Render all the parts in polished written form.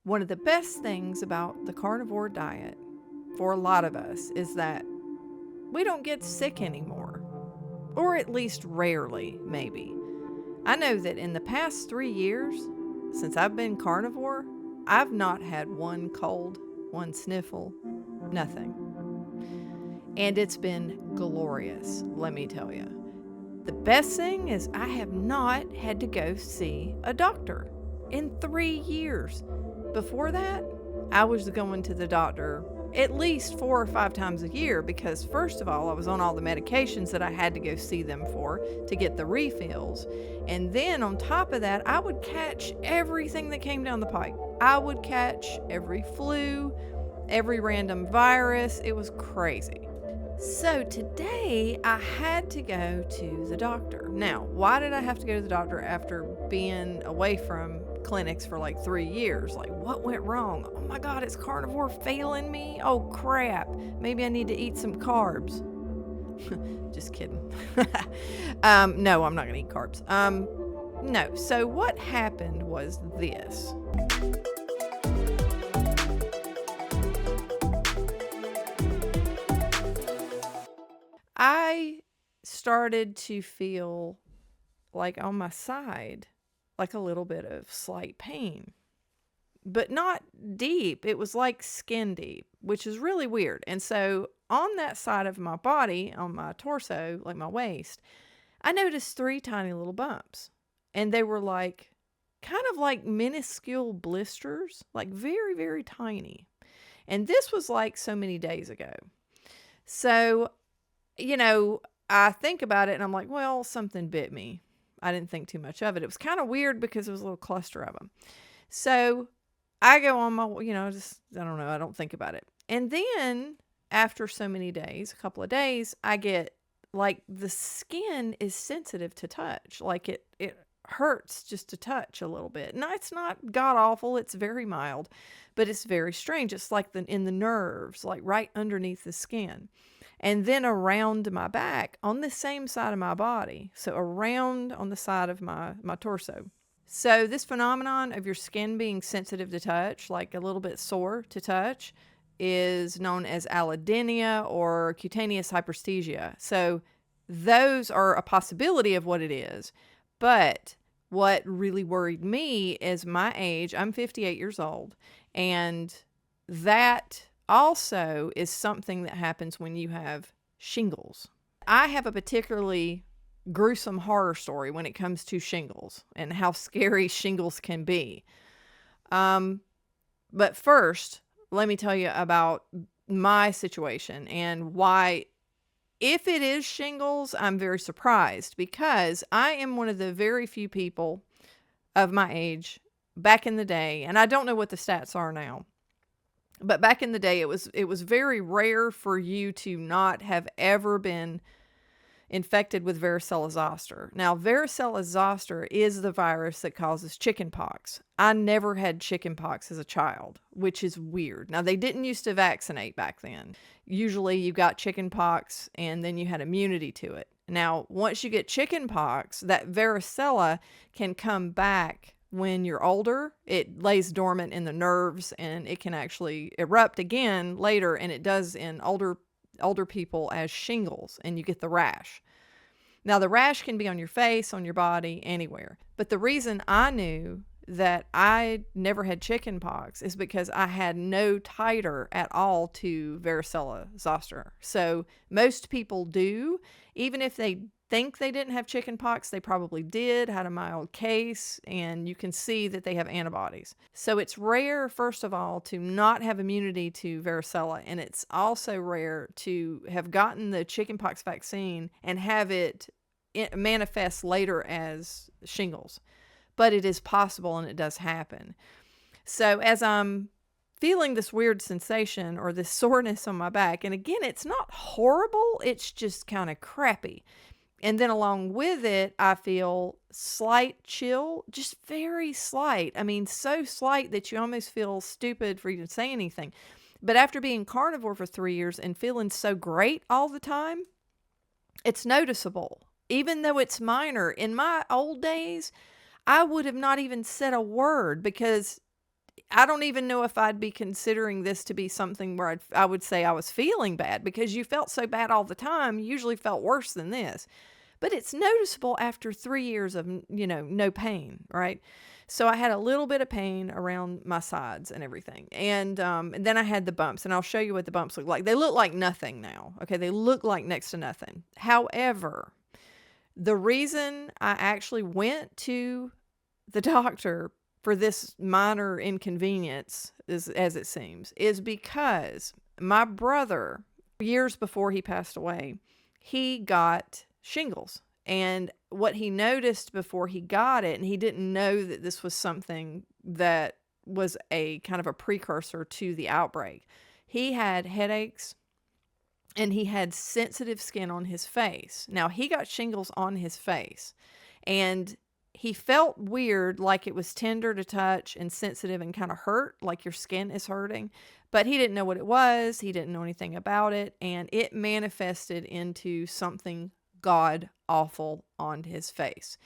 One of the best things about the carnivore diet for a lot of us is that we don't get sick anymore, or at least rarely, maybe. I know that in the past 3 years, since I've been carnivore, I've not had one cold, one sniffle, nothing. And it's been glorious, let me tell you. The best thing is I have not had to go see a doctor in 3 years. Before that, I was going to the doctor at least 4 or 5 times a year because, first of all, I was on all the medications that I had to go see them for to get the refills. And then on top of that, I would catch everything that came down the pike. I would catch every flu, every random virus. It was crazy. So today I had to go to the doctor. Now, why did I have to go to the doctor after being away from clinics for like 3 years? Like, what went wrong? Oh my God, is carnivore failing me? Oh crap, maybe I need to eat some carbs. Just kidding. No, I'm not gonna eat carbs. No, so what happened was this. I started to feel like on my side, like a little bit of slight pain, but not deep. It was like skin deep, which is really weird. And so on that side of my body, on my torso, like my waist, I noticed 3 tiny little bumps. And they were like, kind of like minuscule blisters, like very, very tiny. And this was like so many days ago. So I think about it and I'm like, well, something bit me. I didn't think too much of it. It was kind of weird because it was a little cluster of them. So I go on my, I don't know. I don't think about it. And then after so many days, a couple of days, I get like the skin is sensitive to touch. Like it hurts just to touch a little bit. No, it's not god awful. It's very mild, but it's very strange. It's like in the nerves, like right underneath the skin. And then around my back on the same side of my body. So around on the side of my torso. So this phenomenon of your skin being sensitive to touch, like a little bit sore to touch, is known as allodynia or cutaneous hyperesthesia. So those are a possibility of what it is. But what really worried me is my age. I'm 58 years old. And that also is something that happens when you have shingles. I have a particularly gruesome horror story when it comes to shingles and how scary shingles can be. But first, let me tell you about my situation and why, if it is shingles, I'm very surprised because I am one of the very few people of my age back in the day, and I don't know what the stats are now. But back in the day, it was very rare for you to not have ever been infected with varicella zoster. Now, varicella zoster is the virus that causes chickenpox. I never had chickenpox as a child, which is weird. Now, they didn't used to vaccinate back then. Usually, you got chickenpox and then you had immunity to it. Now, once you get chickenpox, that varicella can come back. When you're older, it lays dormant in the nerves and it can actually erupt again later, and it does in older people as shingles, and you get the rash. Now, the rash can be on your face, on your body, anywhere. But the reason I knew that I never had chickenpox is because I had no titer at all to varicella zoster. So most people do, even if they think they didn't have chickenpox, they probably did, had a mild case, and you can see that they have antibodies. So it's rare, first of all, to not have immunity to varicella, and it's also rare to have gotten the chickenpox vaccine and have it manifest later as shingles. But it is possible, and it does happen. So as I'm feeling this weird sensation or this soreness on my back, and again, it's not horrible, it's just kind of crappy. And then along with it, I feel slight chill, just very slight. I mean, so slight that you almost feel stupid for even saying anything. But after being carnivore for 3 years and feeling so great all the time, it's noticeable. Even though it's minor. In my old days, I would have not even said a word because I don't even know if I'd be considering this to be something where I would say I was feeling bad, because you felt so bad all the time. You usually felt worse than this. But it's noticeable after 3 years of, no pain, right? So I had a little bit of pain around my sides and everything. And then I had the bumps, and I'll show you what the bumps look like. They look like nothing now. Okay. They look like next to nothing. However, the reason I actually went to the doctor for this minor inconvenience, as it seems, is because my brother, years before he passed away, he got shingles. And what he noticed before he got it, and he didn't know that this was something that was a kind of a precursor to the outbreak. He had headaches, and he had sensitive skin on his face. Now, he got shingles on his face, and he felt weird, like it was tender to touch and sensitive and kind of hurt, like your skin is hurting. But he didn't know what it was. He didn't know anything about it. And it manifested into something god awful on his face.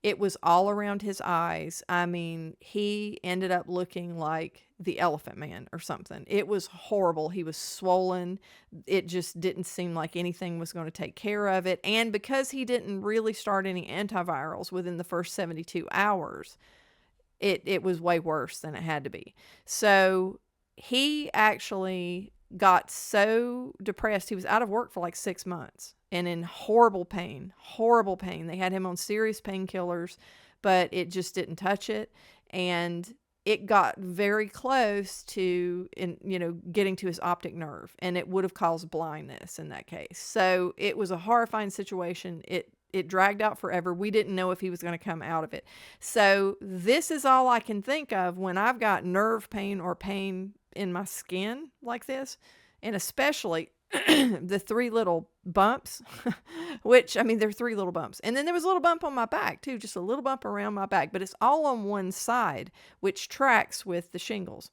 It was all around his eyes. I mean, he ended up looking like the Elephant Man or something. It was horrible. He was swollen. It just didn't seem like anything was going to take care of it. And because he didn't really start any antivirals within the first 72 hours, it was way worse than it had to be. So he actually got so depressed, he was out of work for like 6 months and in horrible pain, horrible pain. They had him on serious painkillers, but it just didn't touch it. And it got very close to, getting to his optic nerve, and it would have caused blindness in that case. So it was a horrifying situation. It dragged out forever. We didn't know if he was going to come out of it. So this is all I can think of when I've got nerve pain or pain in my skin like this, and especially the 3 little bumps, which, I mean, they're 3 little bumps. And then there was a little bump on my back too, just a little bump around my back, but it's all on one side, which tracks with the shingles.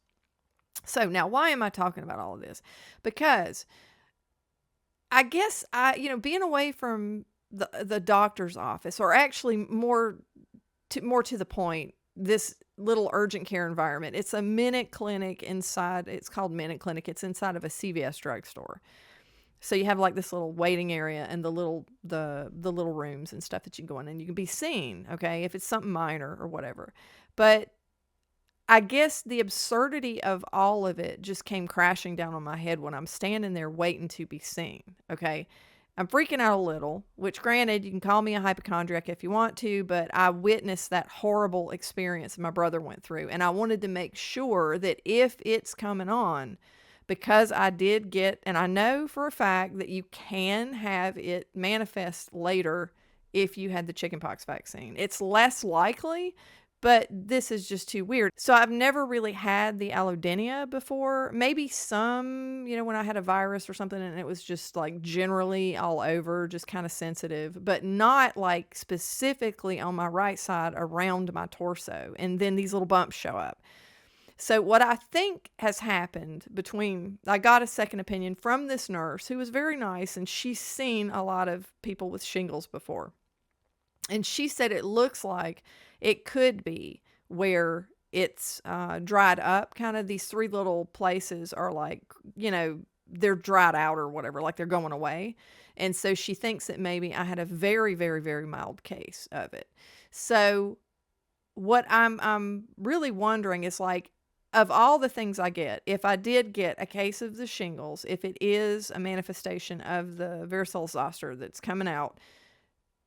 So now, why am I talking about all of this? Because I guess being away from the doctor's office, or actually more to the point, this little urgent care environment. It's a minute clinic inside. It's called Minute Clinic. It's inside of a CVS drugstore. So you have like this little waiting area and the little rooms and stuff that you can go in, and you can be seen, okay, if it's something minor or whatever. But I guess the absurdity of all of it just came crashing down on my head when I'm standing there waiting to be seen, okay? I'm freaking out a little, which, granted, you can call me a hypochondriac if you want to, but I witnessed that horrible experience my brother went through. And I wanted to make sure that if it's coming on, because I did get, and I know for a fact that you can have it manifest later if you had the chickenpox vaccine. It's less likely, but this is just too weird. So I've never really had the allodynia before. Maybe some, when I had a virus or something, and it was just like generally all over, just kind of sensitive, but not like specifically on my right side around my torso. And then these little bumps show up. So what I think has happened I got a second opinion from this nurse who was very nice, and she's seen a lot of people with shingles before. And she said it looks like it could be where it's dried up. Kind of these 3 little places are like, they're dried out or whatever, like they're going away. And so she thinks that maybe I had a very, very, very mild case of it. So what I'm really wondering is, like, of all the things I get, if I did get a case of the shingles, if it is a manifestation of the varicose zoster that's coming out,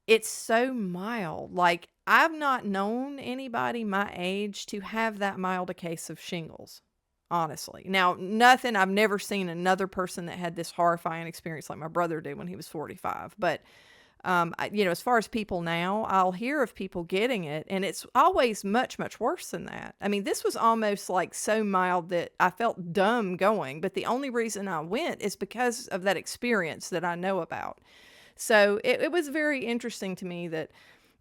it's so mild. Like, I've not known anybody my age to have that mild a case of shingles, honestly. Now, I've never seen another person that had this horrifying experience like my brother did when he was 45. But, as far as people now, I'll hear of people getting it, and it's always much, much worse than that. I mean, this was almost like so mild that I felt dumb going, but the only reason I went is because of that experience that I know about. So it was very interesting to me that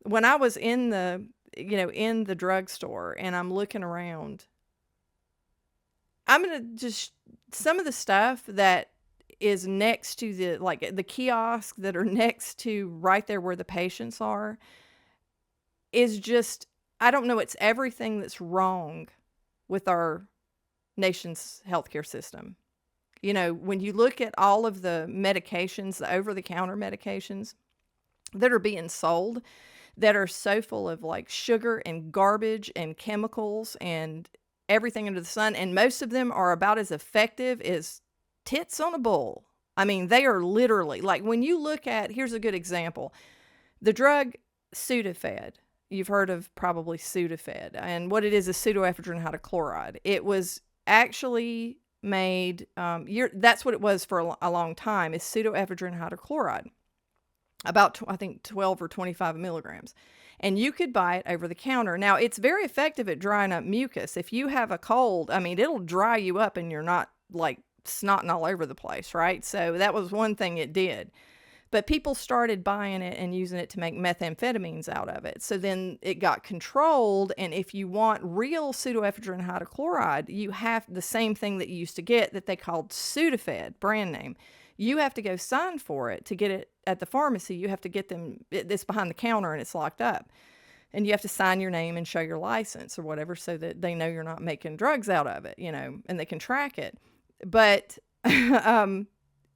when I was in the drugstore and I'm looking around, I'm going to just, some of the stuff that is next to the kiosk that are next to right there where the patients are is just, I don't know, it's everything that's wrong with our nation's healthcare system. You know, when you look at all of the medications, the over-the-counter medications that are being sold, that are so full of like sugar and garbage and chemicals and everything under the sun, and most of them are about as effective as tits on a bull. I mean, they are literally, like, when you look at, here's a good example, the drug Sudafed. You've heard of probably Sudafed, and what it is pseudoephedrine hydrochloride. It was actually made, that's what it was for a long time, is pseudoephedrine hydrochloride, about I think 12 or 25 milligrams. And you could buy it over the counter. Now, it's very effective at drying up mucus. If you have a cold, I mean, it'll dry you up and you're not like snotting all over the place, right? So that was one thing it did. But people started buying it and using it to make methamphetamines out of it. So then it got controlled. And if you want real pseudoephedrine hydrochloride, you have the same thing that you used to get that they called Sudafed, brand name. You have to go sign for it to get it at the pharmacy. You have to get them, it's behind the counter and it's locked up. And you have to sign your name and show your license or whatever so that they know you're not making drugs out of it, you know, and they can track it. But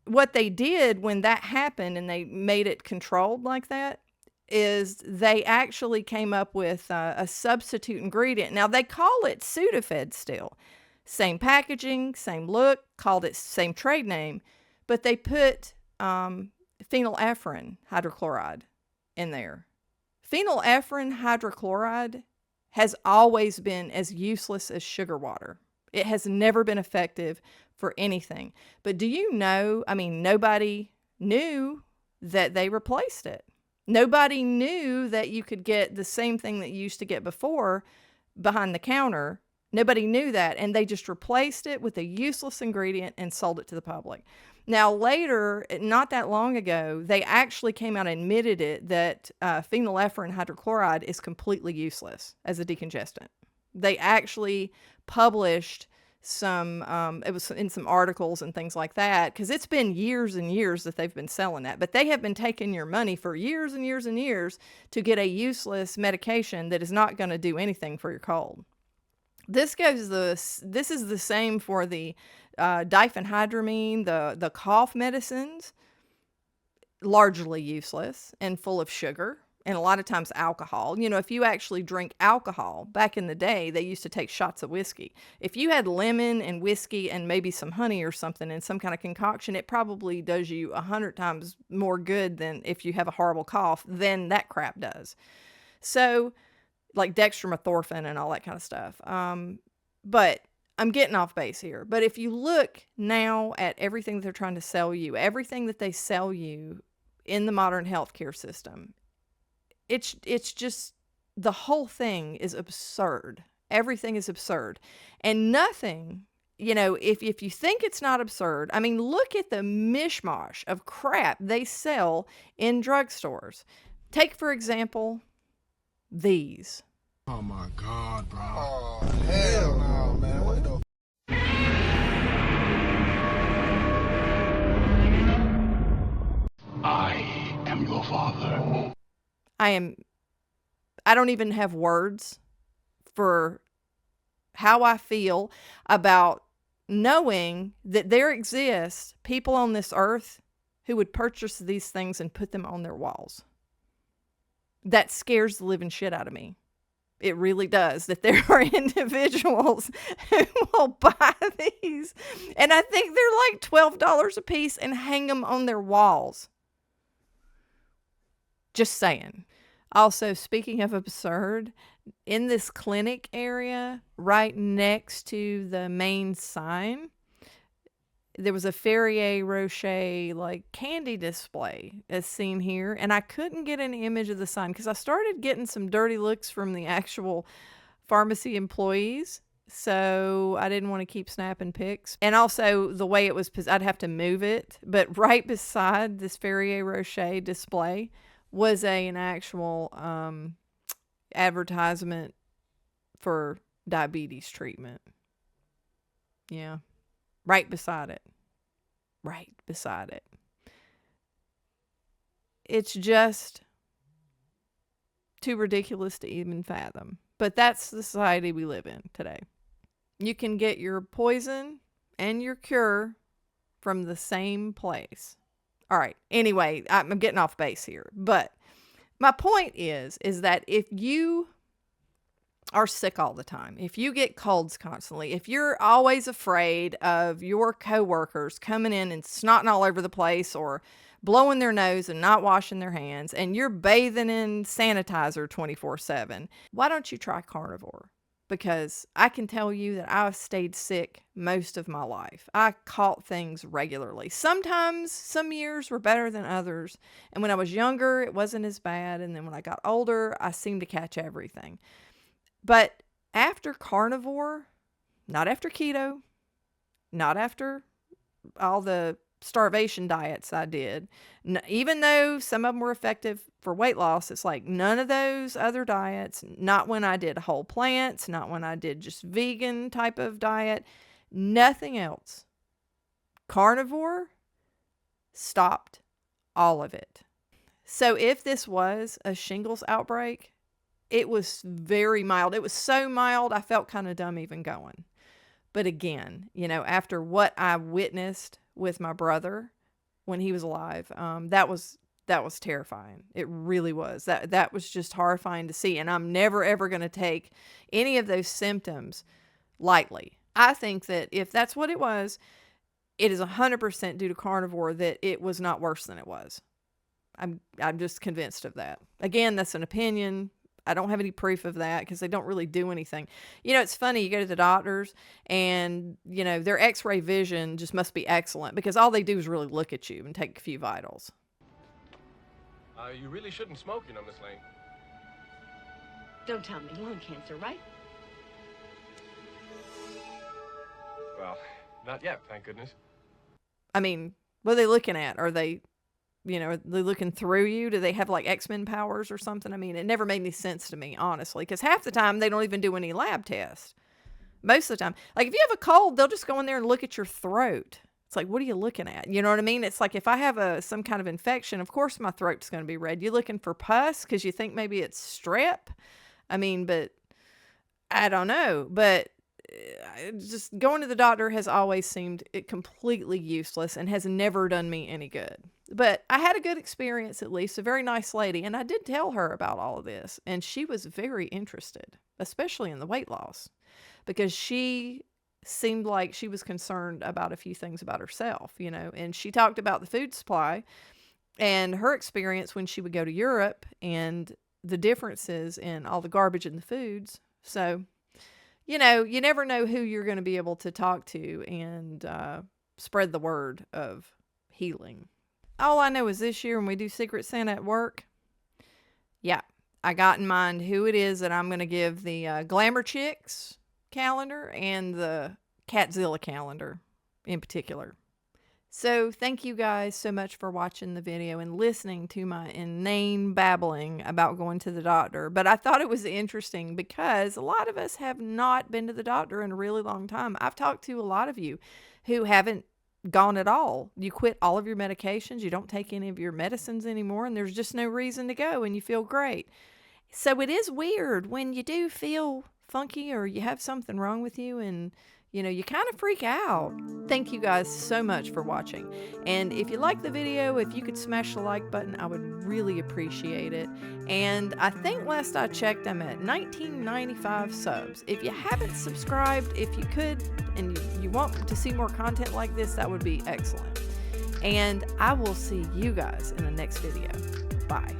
what they did when that happened and they made it controlled like that is they actually came up with a substitute ingredient. Now, they call it Sudafed still. Same packaging, same look, called it same trade name. But they put phenylephrine hydrochloride in there. Phenylephrine hydrochloride has always been as useless as sugar water. It has never been effective for anything. But do you know, I mean, nobody knew that they replaced it. Nobody knew that you could get the same thing that you used to get before behind the counter. Nobody knew that. And they just replaced it with a useless ingredient and sold it to the public. Now, later, not that long ago, they actually came out and admitted it that phenylephrine hydrochloride is completely useless as a decongestant. They actually published some, it was in some articles and things like that, because it's been years and years that they've been selling that. But they have been taking your money for years and years and years to get a useless medication that is not going to do anything for your cold. This is the same for the diphenhydramine, the cough medicines, largely useless and full of sugar and a lot of times alcohol. You know, if you actually drink alcohol, back in the day, they used to take shots of whiskey. If you had lemon and whiskey and maybe some honey or something in some kind of concoction, it probably does you 100 times more good than if you have a horrible cough than that crap does. So, like dextromethorphan and all that kind of stuff. But I'm getting off base here. But if you look now at everything that they're trying to sell you, everything that they sell you in the modern healthcare system, it's just, the whole thing is absurd. Everything is absurd. And nothing, you know, if you think it's not absurd, I mean, look at the mishmash of crap they sell in drugstores. Take, for example, these. Oh my God, bro. Oh, hell no, man. What the? I am your father. I don't even have words for how I feel about knowing that there exist people on this earth who would purchase these things and put them on their walls. That scares the living shit out of me. It really does, that there are individuals who will buy these. And I think they're like $12 a piece and hang them on their walls. Just saying. Also, speaking of absurd, in this clinic area, right next to the main sign, there was a Ferrier Rocher like candy display as seen here, and I couldn't get an image of the sign because I started getting some dirty looks from the actual pharmacy employees, so I didn't want to keep snapping pics. And also the way it was, I'd have to move it, but right beside this Ferrier Rocher display was an actual advertisement for diabetes treatment. Yeah. Right beside it. Right beside it. It's just too ridiculous to even fathom. But that's the society we live in today. You can get your poison and your cure from the same place. All right. Anyway, I'm getting off base here, but my point is that if you are sick all the time, if you get colds constantly, if you're always afraid of your coworkers coming in and snotting all over the place or blowing their nose and not washing their hands, and you're bathing in sanitizer 24/7, why don't you try Carnivore? Because I can tell you that I've stayed sick most of my life. I caught things regularly. Sometimes some years were better than others. And when I was younger, it wasn't as bad. And then when I got older, I seemed to catch everything. But after Carnivore, not after keto, not after all the starvation diets I did, even though some of them were effective for weight loss, it's like none of those other diets, not when I did whole plants, not when I did just vegan type of diet, nothing else. Carnivore stopped all of it. So if this was a shingles outbreak, it was very mild. It was so mild, I felt kind of dumb even going. But again, after what I witnessed with my brother when he was alive, that was terrifying. It really was. That was just horrifying to see. And I'm never, ever going to take any of those symptoms lightly. I think that if that's what it is 100% due to Carnivore, that it was not worse than it was. I'm just convinced of that. Again, that's an opinion. I don't have any proof of that because they don't really do anything. It's funny. You go to the doctors and, their x-ray vision just must be excellent because all they do is really look at you and take a few vitals. You really shouldn't smoke, Miss Lane. Don't tell me lung cancer, right? Well, not yet, thank goodness. I mean, what are they looking at? Are they... are they looking through you? Do they have like X-Men powers or something? I mean, it never made any sense to me, honestly, because half the time they don't even do any lab tests. Most of the time, like if you have a cold, they'll just go in there and look at your throat. It's like, what are you looking at? You know what I mean? It's like if I have some kind of infection, of course my throat's going to be red. You looking for pus because you think maybe it's strep? I mean, but I don't know. But just going to the doctor has always seemed completely useless and has never done me any good. But I had a good experience, at least, a very nice lady. And I did tell her about all of this. And she was very interested, especially in the weight loss, because she seemed like she was concerned about a few things about herself, and she talked about the food supply and her experience when she would go to Europe and the differences in all the garbage in the foods. So, you never know who you're going to be able to talk to and spread the word of healing. All I know is this year when we do Secret Santa at work, yeah, I got in mind who it is that I'm going to give the Glamour Chicks calendar and the Catzilla calendar in particular. So thank you guys so much for watching the video and listening to my inane babbling about going to the doctor. But I thought it was interesting because a lot of us have not been to the doctor in a really long time. I've talked to a lot of you who haven't gone at all. You quit all of your medications. You don't take any of your medicines anymore, and there's just no reason to go, and you feel great. So it is weird when you do feel funky or you have something wrong with you and you kind of freak out. Thank you guys so much for watching. And if you like the video, if you could smash the like button, I would really appreciate it. And I think last I checked, I'm at 1995 subs. If you haven't subscribed, if you could, and you want to see more content like this, that would be excellent. And I will see you guys in the next video. Bye.